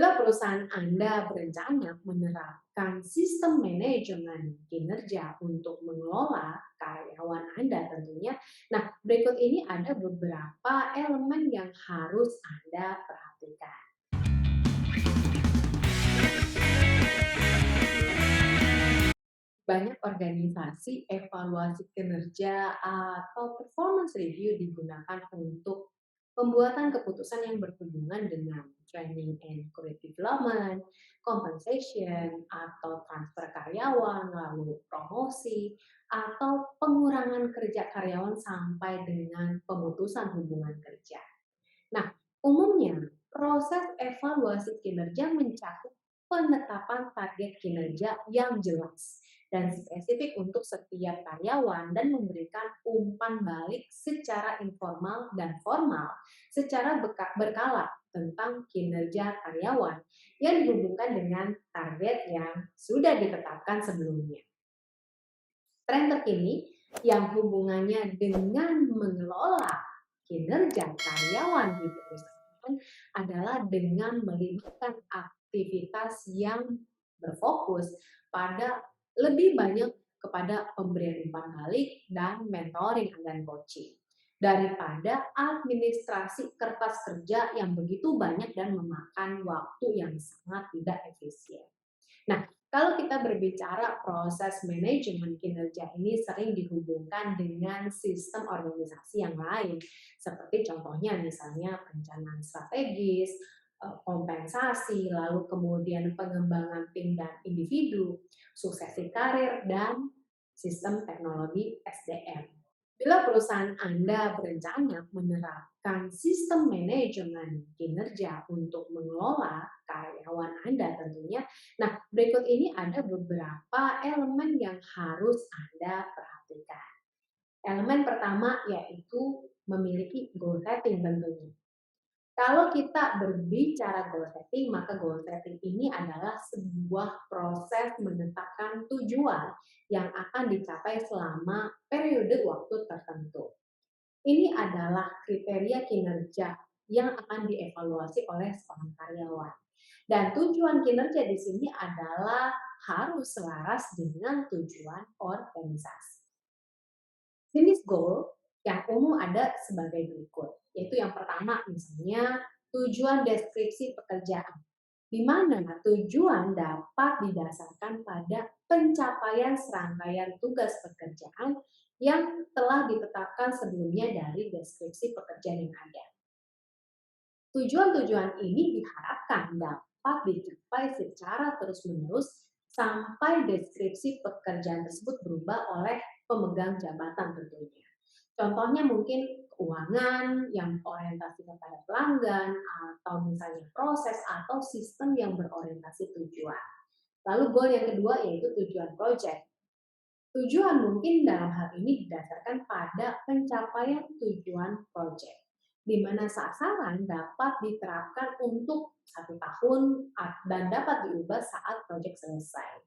Bila perusahaan Anda berencana menerapkan sistem manajemen kinerja untuk mengelola karyawan Anda tentunya. Nah, berikut ini ada beberapa elemen yang harus Anda perhatikan. Banyak organisasi evaluasi kinerja atau performance review digunakan untuk pembuatan keputusan yang berhubungan dengan training and career development, compensation, atau transfer karyawan, lalu promosi, atau pengurangan kerja karyawan sampai dengan pemutusan hubungan kerja. Nah, umumnya proses evaluasi kinerja mencakup penetapan target kinerja yang jelas dan spesifik untuk setiap karyawan dan memberikan umpan balik secara informal dan formal secara berkala tentang kinerja karyawan yang dihubungkan dengan target yang sudah ditetapkan sebelumnya. Tren terkini yang hubungannya dengan mengelola kinerja karyawan di perusahaan adalah dengan melibatkan aktivitas yang berfokus pada lebih banyak kepada pemberian umpan balik dan mentoring dan coaching daripada administrasi kertas kerja yang begitu banyak dan memakan waktu yang sangat tidak efisien. Nah, kalau kita berbicara proses manajemen kinerja ini sering dihubungkan dengan sistem organisasi yang lain, seperti contohnya misalnya perencanaan strategis, kompensasi, lalu kemudian pengembangan tim dan individu, suksesi karir, dan sistem teknologi SDM. Bila perusahaan Anda berencana menerapkan sistem manajemen kinerja untuk mengelola karyawan Anda tentunya. Nah, berikut ini ada beberapa elemen yang harus Anda perhatikan. Elemen pertama yaitu memiliki goal setting tentunya. Kalau kita berbicara goal setting, maka goal setting ini adalah sebuah proses menetapkan tujuan yang akan dicapai selama periode waktu tertentu. Ini adalah kriteria kinerja yang akan dievaluasi oleh seorang karyawan. Dan tujuan kinerja di sini adalah harus selaras dengan tujuan organisasi. Jenis goal yang umum ada sebagai berikut, yaitu yang pertama misalnya tujuan deskripsi pekerjaan, di mana tujuan dapat didasarkan pada pencapaian serangkaian tugas pekerjaan yang telah ditetapkan sebelumnya dari deskripsi pekerjaan yang ada. Tujuan-tujuan ini diharapkan dapat dicapai secara terus-menerus sampai deskripsi pekerjaan tersebut berubah oleh pemegang jabatan tentunya. Contohnya mungkin keuangan yang orientasi kepada pelanggan, atau misalnya proses atau sistem yang berorientasi tujuan. Lalu goal yang kedua yaitu tujuan project. Tujuan mungkin dalam hal ini didasarkan pada pencapaian tujuan project, di mana sasaran dapat diterapkan untuk 1 tahun dan dapat diubah saat project selesai.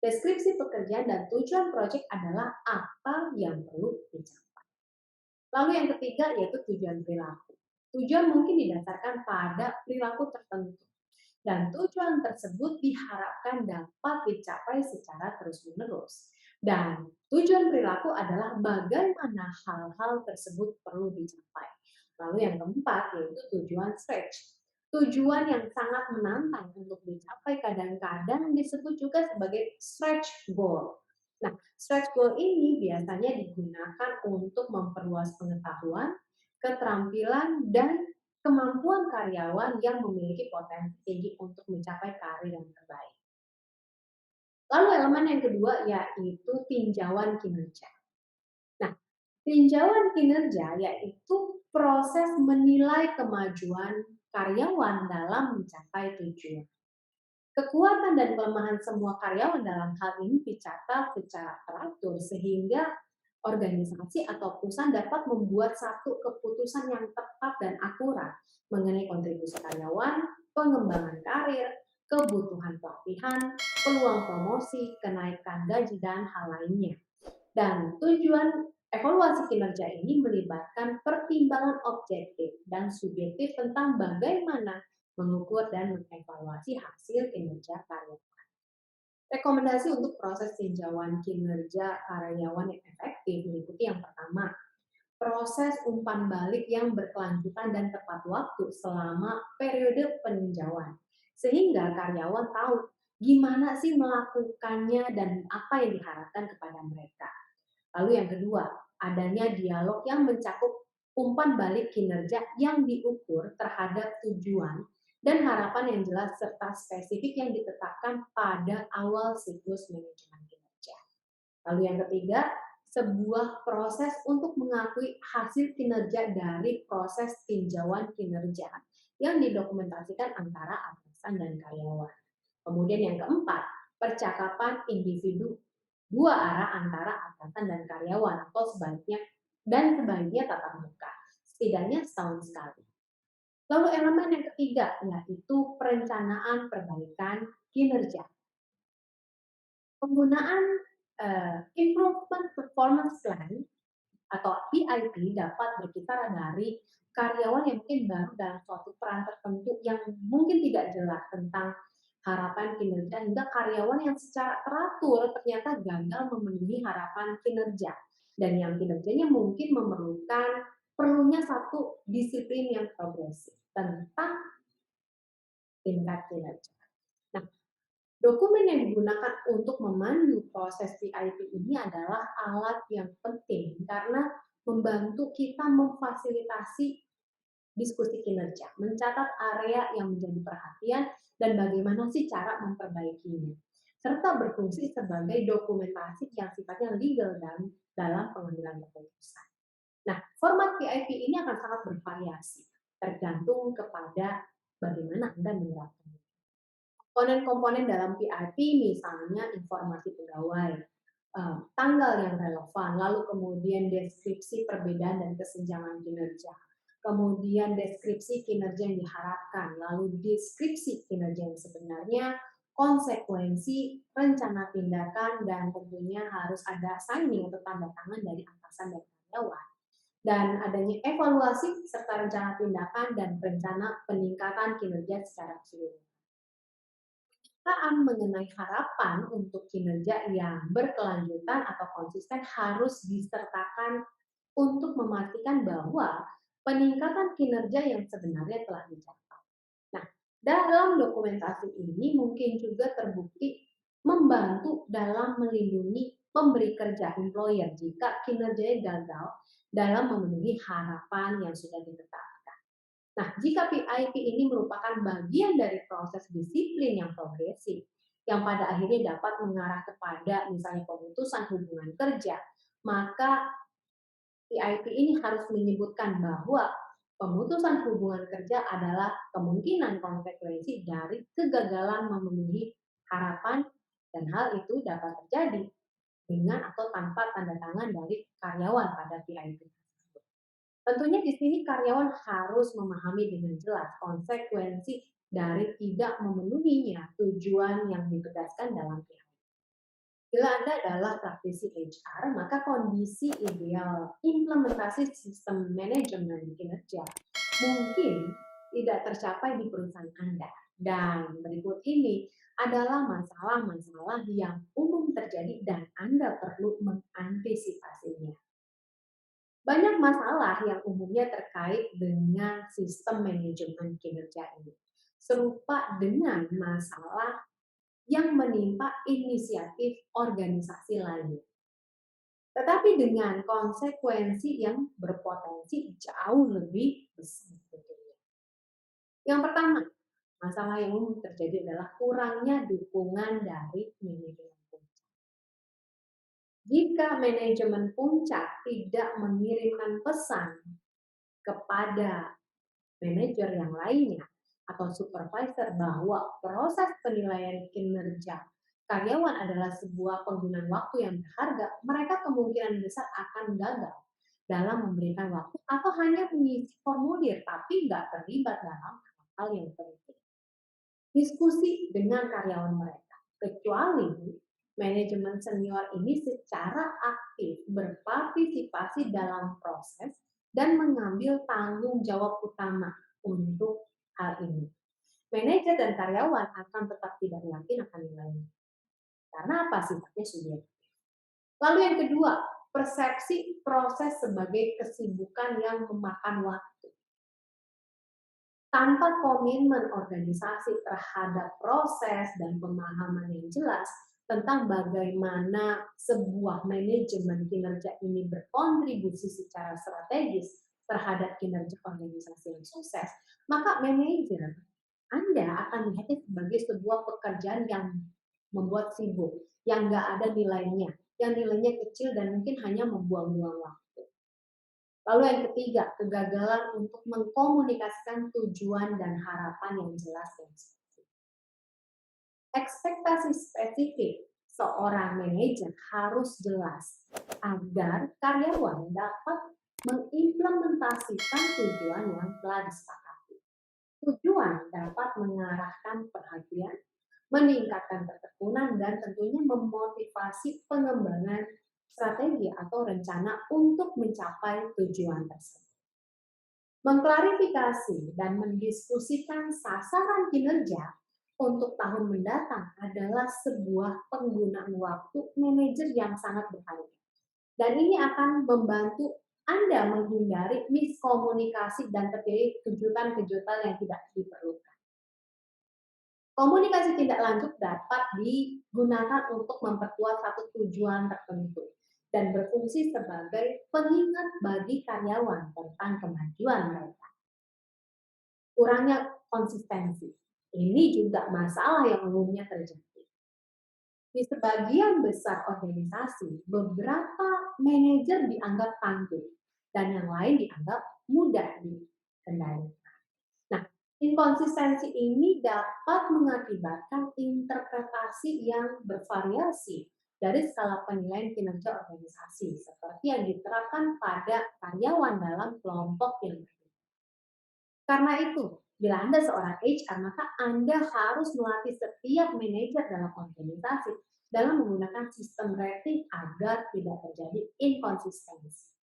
Deskripsi pekerjaan dan tujuan project adalah apa yang perlu dicapai. Lalu yang ketiga yaitu tujuan perilaku. Tujuan mungkin didasarkan pada perilaku tertentu, dan tujuan tersebut diharapkan dapat dicapai secara terus-menerus. Dan tujuan perilaku adalah bagaimana hal-hal tersebut perlu dicapai. Lalu yang keempat yaitu tujuan stretch. Tujuan yang sangat menantang untuk dicapai kadang-kadang disebut juga sebagai stretch goal. Nah, stretch goal ini biasanya digunakan untuk memperluas pengetahuan, keterampilan, dan kemampuan karyawan yang memiliki potensi tinggi untuk mencapai karir yang terbaik. Lalu elemen yang kedua yaitu tinjauan kinerja. Nah, tinjauan kinerja yaitu proses menilai kemajuan karyawan dalam mencapai tujuan. Kekuatan dan kelemahan semua karyawan dalam hal ini dicatat secara teratur sehingga organisasi atau perusahaan dapat membuat satu keputusan yang tepat dan akurat mengenai kontribusi karyawan, pengembangan karir, kebutuhan pelatihan, peluang promosi, kenaikan gaji, dan hal lainnya. Dan tujuan evaluasi kinerja ini melibatkan pertimbangan objektif dan subjektif tentang bagaimana mengukur dan mengevaluasi hasil kinerja karyawan. Rekomendasi untuk proses tinjauan kinerja karyawan yang efektif meliputi yang pertama, proses umpan balik yang berkelanjutan dan tepat waktu selama periode peninjauan. Sehingga karyawan tahu gimana sih melakukannya dan apa yang diharapkan kepada mereka. Lalu yang kedua, adanya dialog yang mencakup umpan balik kinerja yang diukur terhadap tujuan dan harapan yang jelas serta spesifik yang ditetapkan pada awal siklus manajemen kinerja. Lalu yang ketiga, sebuah proses untuk mengakui hasil kinerja dari proses tinjauan kinerja yang didokumentasikan antara atasan dan karyawan. Kemudian yang keempat, percakapan individu dua arah antara atasan dan karyawan atau sebaiknya tatap muka, setidaknya setahun sekali. Lalu elemen yang ketiga yaitu perencanaan perbaikan kinerja. Penggunaan Improvement Performance Plan atau PIP dapat berkisar dari karyawan yang mungkin baru dalam suatu peran tertentu yang mungkin tidak jelas tentang harapan kinerja hingga karyawan yang secara teratur ternyata gagal memenuhi harapan kinerja dan yang kinerjanya mungkin memerlukan perlunya satu disiplin yang progresif tentang tingkat kinerja. Nah, dokumen yang digunakan untuk memandu proses PIP ini adalah alat yang penting karena membantu kita memfasilitasi diskusi kinerja, mencatat area yang menjadi perhatian dan bagaimana sih cara memperbaikinya, serta berfungsi sebagai dokumentasi yang sifatnya legal dan dalam pengambilan keputusan. Nah, format PIP ini akan sangat bervariasi, tergantung kepada bagaimana Anda menerapkannya. Komponen-komponen dalam PIP misalnya informasi pegawai, tanggal yang relevan, lalu kemudian deskripsi perbedaan dan kesenjangan kinerja, kemudian deskripsi kinerja yang diharapkan, lalu deskripsi kinerja yang sebenarnya, konsekuensi, rencana tindakan, dan tentunya harus ada signing atau tanda tangan dari atasan dan karyawan. Dan adanya evaluasi serta rencana tindakan dan rencana peningkatan kinerja secara keseluruhan. Pernyataan mengenai harapan untuk kinerja yang berkelanjutan atau konsisten harus disertakan untuk memastikan bahwa peningkatan kinerja yang sebenarnya telah dicapai. Nah, dalam dokumentasi ini mungkin juga terbukti membantu dalam melindungi pemberi kerja employer jika kinerjanya gagal dalam memenuhi harapan yang sudah ditetapkan. Nah, jika PIP ini merupakan bagian dari proses disiplin yang progresif, yang pada akhirnya dapat mengarah kepada misalnya pemutusan hubungan kerja, maka PIP ini harus menyebutkan bahwa pemutusan hubungan kerja adalah kemungkinan konsekuensi dari kegagalan memenuhi harapan dan hal itu dapat terjadi dengan atau tanpa tanda tangan dari karyawan pada PIP. Tentunya di sini karyawan harus memahami dengan jelas konsekuensi dari tidak memenuhinya tujuan yang ditegaskan dalam PIP. Bila Anda adalah praktisi HR, maka kondisi ideal implementasi sistem manajemen kinerja mungkin tidak tercapai di perusahaan Anda. Dan berikut ini adalah masalah-masalah yang umum terjadi dan Anda perlu mengantisipasinya. Banyak masalah yang umumnya terkait dengan sistem manajemen kinerja ini, serupa dengan masalah yang menimpa inisiatif organisasi lainnya. Tetapi dengan konsekuensi yang berpotensi jauh lebih besar tentunya. Yang pertama, masalah yang umum terjadi adalah kurangnya dukungan dari manajemen. Jika manajemen puncak tidak mengirimkan pesan kepada manajer yang lainnya atau supervisor bahwa proses penilaian kinerja karyawan adalah sebuah penggunaan waktu yang berharga, mereka kemungkinan besar akan gagal dalam memberikan waktu atau hanya mengisi formulir tapi nggak terlibat dalam hal yang penting. Diskusi dengan karyawan mereka, kecuali manajemen senior ini secara aktif berpartisipasi dalam proses dan mengambil tanggung jawab utama untuk hal ini. Manajer dan karyawan akan tetap tidak yakin akan nilainya. Karena apa? Sifatnya subjektif. Lalu yang kedua, persepsi proses sebagai kesibukan yang memakan waktu. Tanpa komitmen organisasi terhadap proses dan pemahaman yang jelas tentang bagaimana sebuah manajemen kinerja ini berkontribusi secara strategis terhadap kinerja organisasi yang sukses, maka manajer Anda akan melihatnya sebagai sebuah pekerjaan yang membuat sibuk, yang nggak ada nilainya, yang nilainya kecil dan mungkin hanya membuang-buang waktu. Lalu yang ketiga, kegagalan untuk mengkomunikasikan tujuan dan harapan yang jelas dan spesifik. Ekspektasi spesifik seorang manajer harus jelas agar karyawan dapat mengimplementasikan tujuan yang telah disepakati. Tujuan dapat mengarahkan perhatian, meningkatkan ketekunan, dan tentunya memotivasi pengembangan strategi atau rencana untuk mencapai tujuan tersebut. Mengklarifikasi dan mendiskusikan sasaran kinerja untuk tahun mendatang adalah sebuah penggunaan waktu manajer yang sangat berharga. Dan ini akan membantu Anda menghindari miskomunikasi dan terjadi kejutan-kejutan yang tidak diperlukan. Komunikasi tindak lanjut dapat digunakan untuk memperkuat satu tujuan tertentu dan berfungsi sebagai pengingat bagi karyawan tentang kemajuan mereka. Kurangnya konsistensi. Ini juga masalah yang umumnya terjadi. Di sebagian besar organisasi, beberapa manajer dianggap tangguh dan yang lain dianggap mudah dikendalikan. Nah, inkonsistensi ini dapat mengakibatkan interpretasi yang bervariasi dari skala penilaian kinerja organisasi, seperti yang diterapkan pada karyawan dalam kelompok yang berbeda. Karena itu, bila Anda seorang HR, maka Anda harus melatih setiap manajer dalam organisasi dalam menggunakan sistem rating agar tidak terjadi inkonsistensi.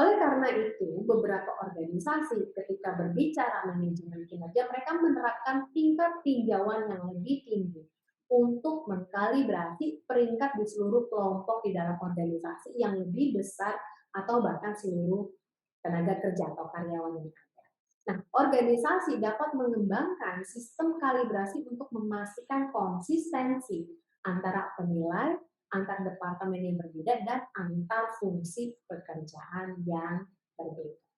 Oleh karena itu, beberapa organisasi ketika berbicara manajemen kinerja, mereka menerapkan tingkat tinjauan yang lebih tinggi untuk mengkalibrasi peringkat di seluruh kelompok di dalam organisasi yang lebih besar atau bahkan seluruh tenaga kerja atau karyawan yang ada. Nah, organisasi dapat mengembangkan sistem kalibrasi untuk memastikan konsistensi antara penilai, antar departemen yang berbeda, dan antar fungsi pekerjaan yang berbeda.